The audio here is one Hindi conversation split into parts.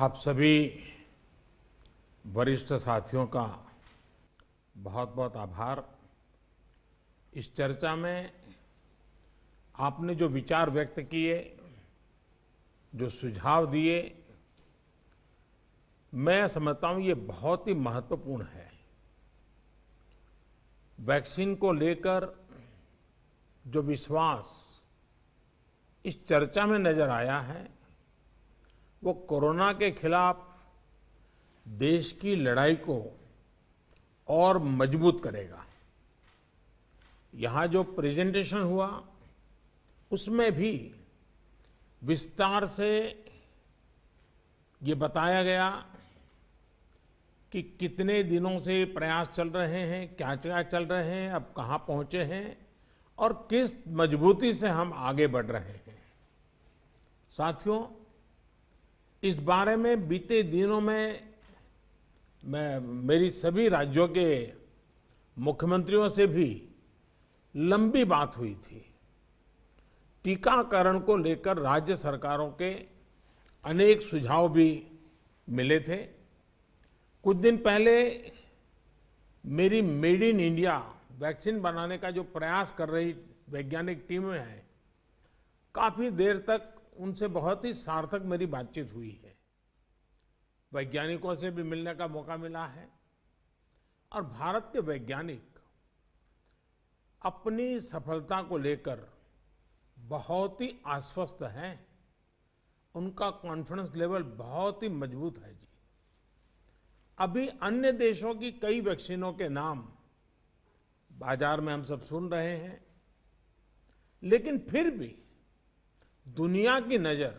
आप सभी वरिष्ठ साथियों का बहुत बहुत आभार। इस चर्चा में आपने जो विचार व्यक्त किए, जो सुझाव दिए, मैं समझता हूं ये बहुत ही महत्वपूर्ण है। वैक्सीन को लेकर जो विश्वास इस चर्चा में नजर आया है, वो कोरोना के खिलाफ देश की लड़ाई को और मजबूत करेगा। यहां जो प्रेजेंटेशन हुआ, उसमें भी विस्तार से ये बताया गया कि कितने दिनों से प्रयास चल रहे हैं, क्या क्या चल रहे हैं, अब कहां पहुंचे हैं और किस मजबूती से हम आगे बढ़ रहे हैं। साथियों, इस बारे में बीते दिनों में मेरी सभी राज्यों के मुख्यमंत्रियों से भी लंबी बात हुई थी। टीकाकरण को लेकर राज्य सरकारों के अनेक सुझाव भी मिले थे। कुछ दिन पहले मेरी मेड इन इंडिया वैक्सीन बनाने का जो प्रयास कर रही वैज्ञानिक टीमें हैं, काफी देर तक उनसे बहुत ही सार्थक मेरी बातचीत हुई है। वैज्ञानिकों से भी मिलने का मौका मिला है और भारत के वैज्ञानिक अपनी सफलता को लेकर बहुत ही आश्वस्त हैं। उनका कॉन्फिडेंस लेवल बहुत ही मजबूत है जी। अभी अन्य देशों की कई वैक्सीनों के नाम बाजार में हम सब सुन रहे हैं, लेकिन फिर भी दुनिया की नजर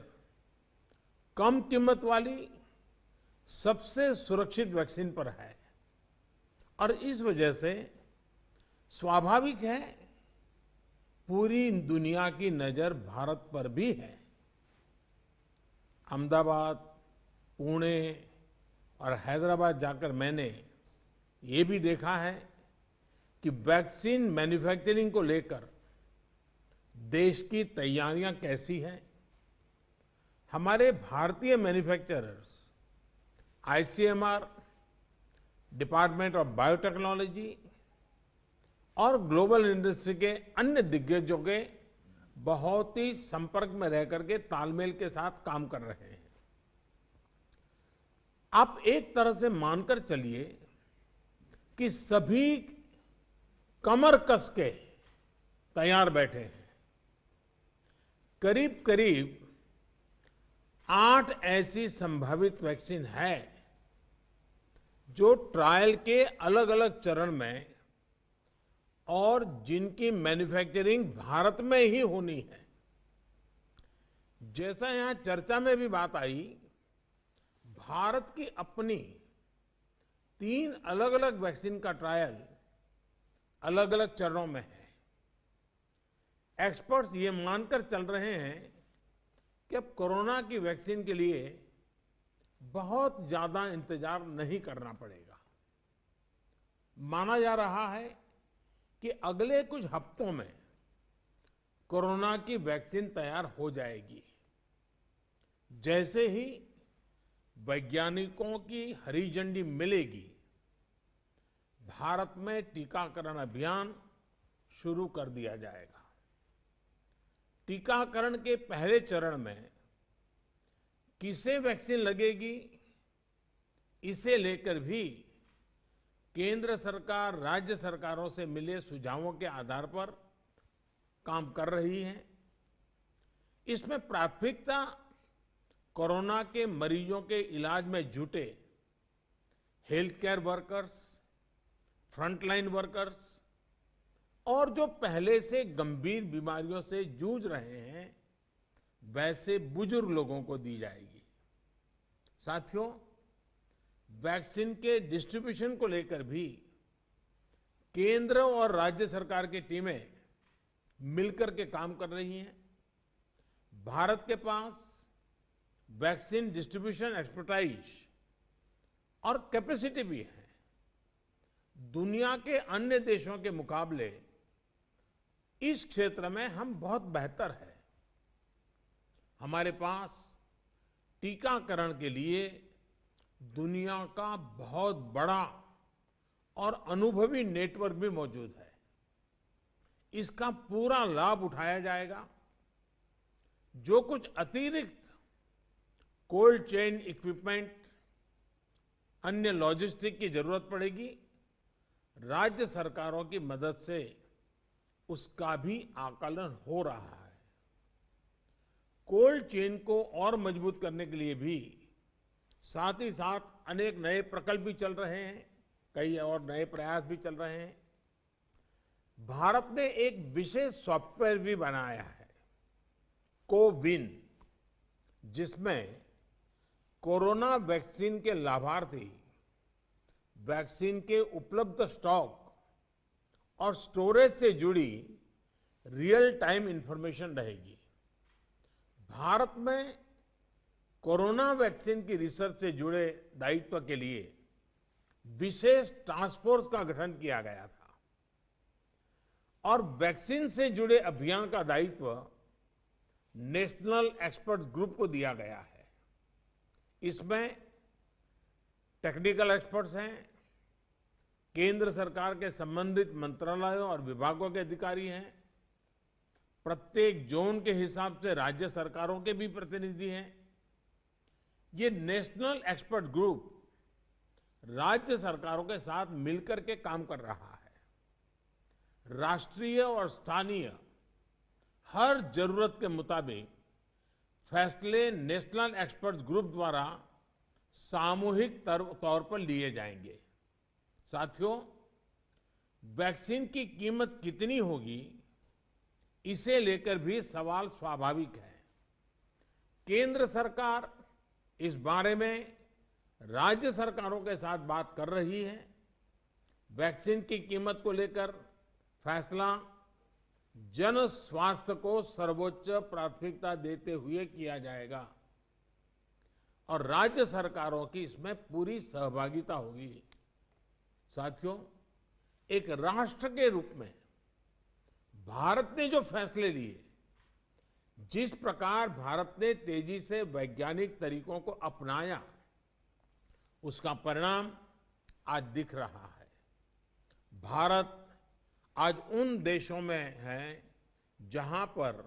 कम कीमत वाली सबसे सुरक्षित वैक्सीन पर है और इस वजह से स्वाभाविक है पूरी दुनिया की नजर भारत पर भी है। अहमदाबाद, पुणे और हैदराबाद जाकर मैंने ये भी देखा है कि वैक्सीन मैन्युफैक्चरिंग को लेकर देश की तैयारियां कैसी हैं। हमारे भारतीय manufacturers, ICMR, department of biotechnology और ग्लोबल इंडस्ट्री के अन्य दिग्गजों के बहुत ही संपर्क में रह करके तालमेल के साथ काम कर रहे हैं। आप एक तरह से मानकर चलिए कि सभी कमर कस के तैयार बैठे हैं। करीब करीब 8 ऐसी संभावित वैक्सीन है जो ट्रायल के अलग अलग चरण में और जिनकी मैन्युफैक्चरिंग भारत में ही होनी है। जैसा यहां चर्चा में भी बात आई, भारत की अपनी 3 अलग अलग वैक्सीन का ट्रायल अलग अलग चरणों में है। एक्सपर्ट्स ये मानकर चल रहे हैं कि अब कोरोना की वैक्सीन के लिए बहुत ज्यादा इंतजार नहीं करना पड़ेगा। माना जा रहा है कि अगले कुछ हफ्तों में कोरोना की वैक्सीन तैयार हो जाएगी। जैसे ही वैज्ञानिकों की हरी झंडी मिलेगी, भारत में टीकाकरण अभियान शुरू कर दिया जाएगा। टीकाकरण के पहले चरण में किसे वैक्सीन लगेगी, इसे लेकर भी केंद्र सरकार राज्य सरकारों से मिले सुझावों के आधार पर काम कर रही है। इसमें प्राथमिकता कोरोना के मरीजों के इलाज में जुटे health care workers, frontline workers और जो पहले से गंभीर बीमारियों से जूझ रहे हैं, वैसे बुजुर्ग लोगों को दी जाएगी। साथियों, वैक्सीन के डिस्ट्रीब्यूशन को लेकर भी केंद्र और राज्य सरकार की टीमें मिलकर के काम कर रही हैं। भारत के पास वैक्सीन डिस्ट्रीब्यूशन एक्सपर्टाइज और कैपेसिटी भी है। दुनिया के अन्य देशों के मुकाबले इस क्षेत्र में हम बहुत बेहतर हैं। हमारे पास टीकाकरण के लिए दुनिया का बहुत बड़ा और अनुभवी नेटवर्क भी मौजूद है। इसका पूरा लाभ उठाया जाएगा। जो कुछ अतिरिक्त कोल्ड चेन इक्विपमेंट, अन्य लॉजिस्टिक की जरूरत पड़ेगी, राज्य सरकारों की मदद से उसका भी आकलन हो रहा है। कोल्ड चेन को और मजबूत करने के लिए भी साथ ही साथ अनेक नए प्रकल्प भी चल रहे हैं, कई और नए प्रयास भी चल रहे हैं। भारत ने एक विशेष सॉफ्टवेयर भी बनाया है, कोविन, जिसमें कोरोना वैक्सीन के लाभार्थी वैक्सीन के उपलब्ध स्टॉक और स्टोरेज से जुड़ी रियल टाइम इंफॉर्मेशन रहेगी। भारत में कोरोना वैक्सीन की रिसर्च से जुड़े दायित्व के लिए विशेष टास्क फोर्स का गठन किया गया था और वैक्सीन से जुड़े अभियान का दायित्व नेशनल एक्सपर्ट ग्रुप को दिया गया है। इसमें टेक्निकल एक्सपर्ट्स हैं, केंद्र सरकार के संबंधित मंत्रालयों और विभागों के अधिकारी हैं, प्रत्येक जोन के हिसाब से राज्य सरकारों के भी प्रतिनिधि हैं। ये नेशनल एक्सपर्ट ग्रुप राज्य सरकारों के साथ मिलकर के काम कर रहा है। राष्ट्रीय और स्थानीय हर जरूरत के मुताबिक फैसले नेशनल एक्सपर्ट ग्रुप द्वारा सामूहिक तौर पर लिए जाएंगे। साथियों, वैक्सीन की कीमत कितनी होगी, इसे लेकर भी सवाल स्वाभाविक है। केंद्र सरकार इस बारे में राज्य सरकारों के साथ बात कर रही है। वैक्सीन की कीमत को लेकर फैसला जन स्वास्थ्य को सर्वोच्च प्राथमिकता देते हुए किया जाएगा और राज्य सरकारों की इसमें पूरी सहभागिता होगी। साथियों, एक राष्ट्र के रूप में भारत ने जो फैसले लिए, जिस प्रकार भारत ने तेजी से वैज्ञानिक तरीकों को अपनाया, उसका परिणाम आज दिख रहा है। भारत आज उन देशों में है जहां पर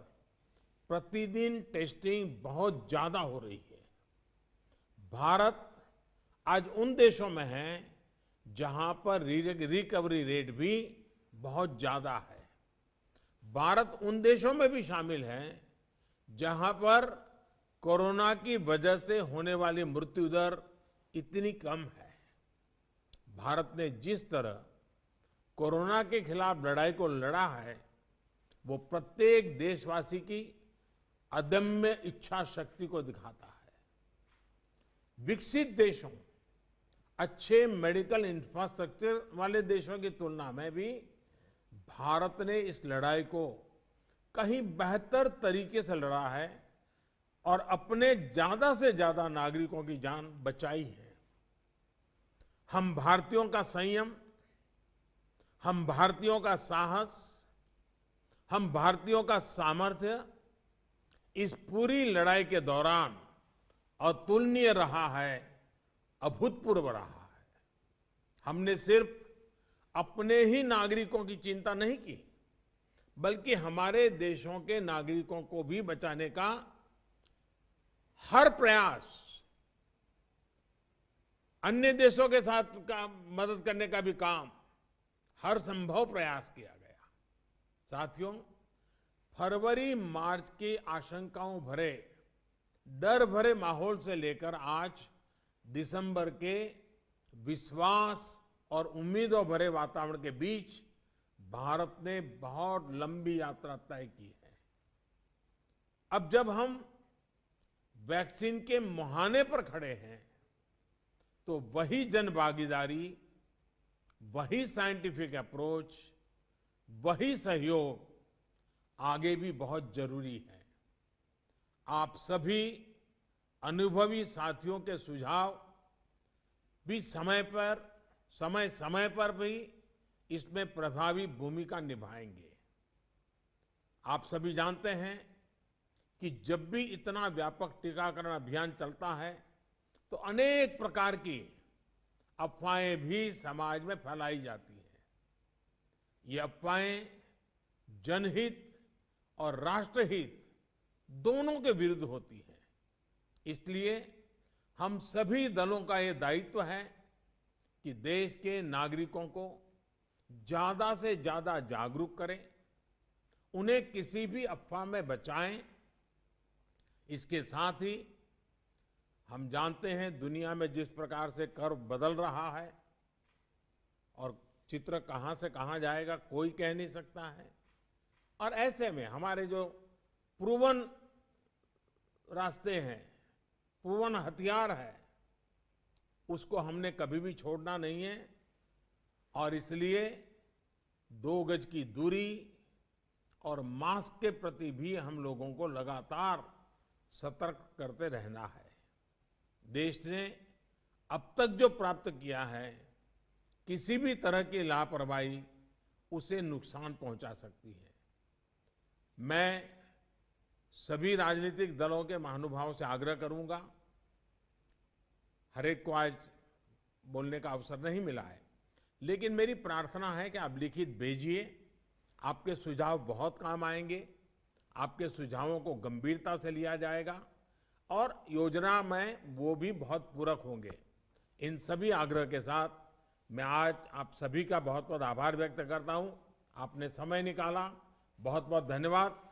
प्रतिदिन टेस्टिंग बहुत ज्यादा हो रही है। भारत आज उन देशों में है जहां पर रिकवरी रेट भी बहुत ज्यादा है। भारत उन देशों में भी शामिल है जहां पर कोरोना की वजह से होने वाली मृत्यु दर इतनी कम है। भारत ने जिस तरह कोरोना के खिलाफ लड़ाई को लड़ा है, वो प्रत्येक देशवासी की अदम्य इच्छा शक्ति को दिखाता है। विकसित देशों, अच्छे मेडिकल इंफ्रास्ट्रक्चर वाले देशों की तुलना में भी भारत ने इस लड़ाई को कहीं बेहतर तरीके से लड़ा है और अपने ज्यादा से ज्यादा नागरिकों की जान बचाई है। हम भारतीयों का संयम, हम भारतीयों का साहस, हम भारतीयों का सामर्थ्य इस पूरी लड़ाई के दौरान अतुलनीय रहा है, अभूतपूर्व रहा है। हमने सिर्फ अपने ही नागरिकों की चिंता नहीं की, बल्कि हमारे देशों के नागरिकों को भी बचाने का हर प्रयास, अन्य देशों के साथ मदद करने का भी काम, हर संभव प्रयास किया गया। साथियों, फरवरी मार्च की आशंकाओं भरे, डर भरे माहौल से लेकर आज दिसंबर के विश्वास और उम्मीदों भरे वातावरण के बीच भारत ने बहुत लंबी यात्रा तय की है। अब जब हम वैक्सीन के मुहाने पर खड़े हैं, तो वही जनभागीदारी, वही साइंटिफिक अप्रोच, वही सहयोग आगे भी बहुत जरूरी है। आप सभी अनुभवी साथियों के सुझाव भी समय समय पर भी इसमें प्रभावी भूमिका निभाएंगे। आप सभी जानते हैं कि जब भी इतना व्यापक टीकाकरण अभियान चलता है तो अनेक प्रकार की अफवाहें भी समाज में फैलाई जाती हैं। ये अफवाहें जनहित और राष्ट्रहित दोनों के विरुद्ध होती हैं। इसलिए हम सभी दलों का ये दायित्व है कि देश के नागरिकों को ज्यादा से ज्यादा जागरूक करें, उन्हें किसी भी अफवाह में बचाएं। इसके साथ ही हम जानते हैं दुनिया में जिस प्रकार से कर्व बदल रहा है और चित्र कहां से कहां जाएगा कोई कह नहीं सकता है। और ऐसे में हमारे जो प्रूवन रास्ते हैं, प्रूवन हथियार है, उसको हमने कभी भी छोड़ना नहीं है। और इसलिए 2 गज की दूरी और मास्क के प्रति भी हम लोगों को लगातार सतर्क करते रहना है। देश ने अब तक जो प्राप्त किया है, किसी भी तरह की लापरवाही उसे नुकसान पहुंचा सकती है। मैं सभी राजनीतिक दलों के महानुभावों से आग्रह करूंगा, हर एक को आज बोलने का अवसर नहीं मिला है, लेकिन मेरी प्रार्थना है कि आप लिखित भेजिए। आपके सुझाव बहुत काम आएंगे, आपके सुझावों को गंभीरता से लिया जाएगा और योजना में वो भी बहुत पूरक होंगे। इन सभी आग्रह के साथ मैं आज आप सभी का बहुत बहुत आभार व्यक्त करता हूं। आपने समय निकाला, बहुत बहुत धन्यवाद।